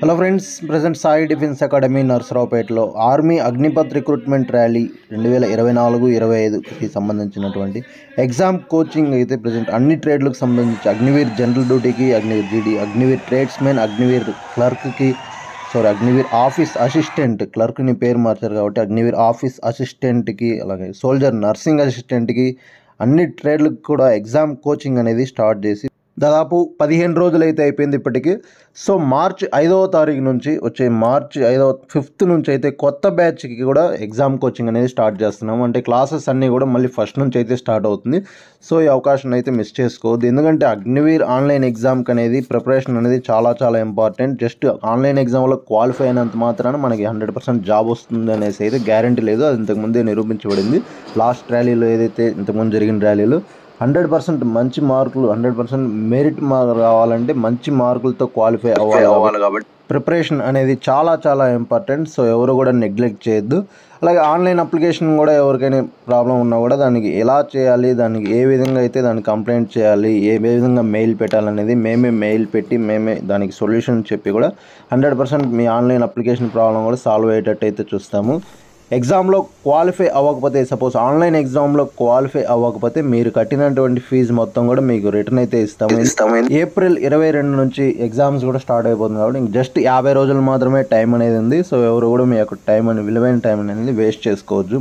Hello friends, present Sai defence academy నర్సరావుపేటలో army Agnipath recruitment rally 2024-25కి సంబంధించినటువంటి ఎగ్జామ్ కోచింగ్ అయితే ప్రజెంట్ అన్ని ట్రేడ్లకు సంబంధించి అగ్నివీర్ జనరల్ డ్యూటీకి, అగ్నివీర్ జీడీ, అగ్నివీర్ ట్రేడ్స్మెన్, అగ్నివీర్ క్లర్క్కి, అగ్నివీర్ ఆఫీస్ అసిస్టెంట్, క్లర్క్ని పేరు మార్చారు కాబట్టి అగ్నివీర్ ఆఫీస్ అసిస్టెంట్కి, అలాగే సోల్జర్ నర్సింగ్ అసిస్టెంట్కి అన్ని ట్రేడ్లకు కూడా ఎగ్జామ్ కోచింగ్ అనేది స్టార్ట్ చేసి దాదాపు 15 రోజులు అయితే అయిపోయింది ఇప్పటికీ. సో మార్చి 5వ తారీఖు నుంచి వచ్చే మార్చి 5th నుంచి అయితే కొత్త బ్యాచ్కి కూడా ఎగ్జామ్ కోచింగ్ అనేది స్టార్ట్ చేస్తున్నాము. అంటే క్లాసెస్ అన్నీ కూడా మళ్ళీ ఫస్ట్ నుంచి అయితే స్టార్ట్ అవుతుంది. సో ఈ అవకాశం అయితే మిస్ చేసుకోవద్దు. ఎందుకంటే అగ్నివీర్ ఆన్లైన్ ఎగ్జామ్కి అనేది ప్రిపరేషన్ అనేది చాలా చాలా ఇంపార్టెంట్. జస్ట్ ఆన్లైన్ ఎగ్జామ్లో క్వాలిఫై అయినంత మాత్రాన మనకి 100% జాబ్ వస్తుంది అనేసి అయితే గ్యారంటీ లేదు. అది ఇంతకుముందే నిరూపించబడింది. లాస్ట్ ర్యాలీలో ఏదైతే ఇంతకుముందు జరిగిన ర్యాలీలో 100% మంచి మార్కులు, 100% మెరిట్ రావాలంటే మంచి మార్కులతో క్వాలిఫై అవ్వాలి కాబట్టి ప్రిపరేషన్ అనేది చాలా చాలా ఇంపార్టెంట్. సో ఎవరు కూడా నెగ్లెక్ట్ చేయొద్దు. అలాగే ఆన్లైన్ అప్లికేషన్ కూడా ఎవరికైనా ప్రాబ్లం ఉన్నా కూడా దానికి ఎలా చేయాలి, దానికి ఏ విధంగా అయితే దాన్ని కంప్లైంట్ చేయాలి, ఏ విధంగా మెయిల్ పెట్టాలనేది మేమే మెయిల్ పెట్టి మేమే దానికి సొల్యూషన్ చెప్పి కూడా 100% మీ ఆన్లైన్ అప్లికేషన్ ప్రాబ్లం కూడా సాల్వ్ అయ్యేటట్టు అయితే చూస్తాము. ఎగ్జామ్లో క్వాలిఫై అవ్వకపోతే, సపోజ్ ఆన్లైన్ ఎగ్జామ్లో క్వాలిఫై అవ్వకపోతే మీరు కట్టినటువంటి ఫీజు మొత్తం కూడా మీకు రిటర్న్ అయితే ఇస్తాము. ఏప్రిల్ 22 నుంచి ఎగ్జామ్స్ కూడా స్టార్ట్ అయిపోతుంది కాబట్టి జస్ట్ 50 రోజులు మాత్రమే టైం అనేది ఉంది. సో ఎవరు కూడా మీ యొక్క విలువైన టైం అనేది వేస్ట్ చేసుకోవద్దు.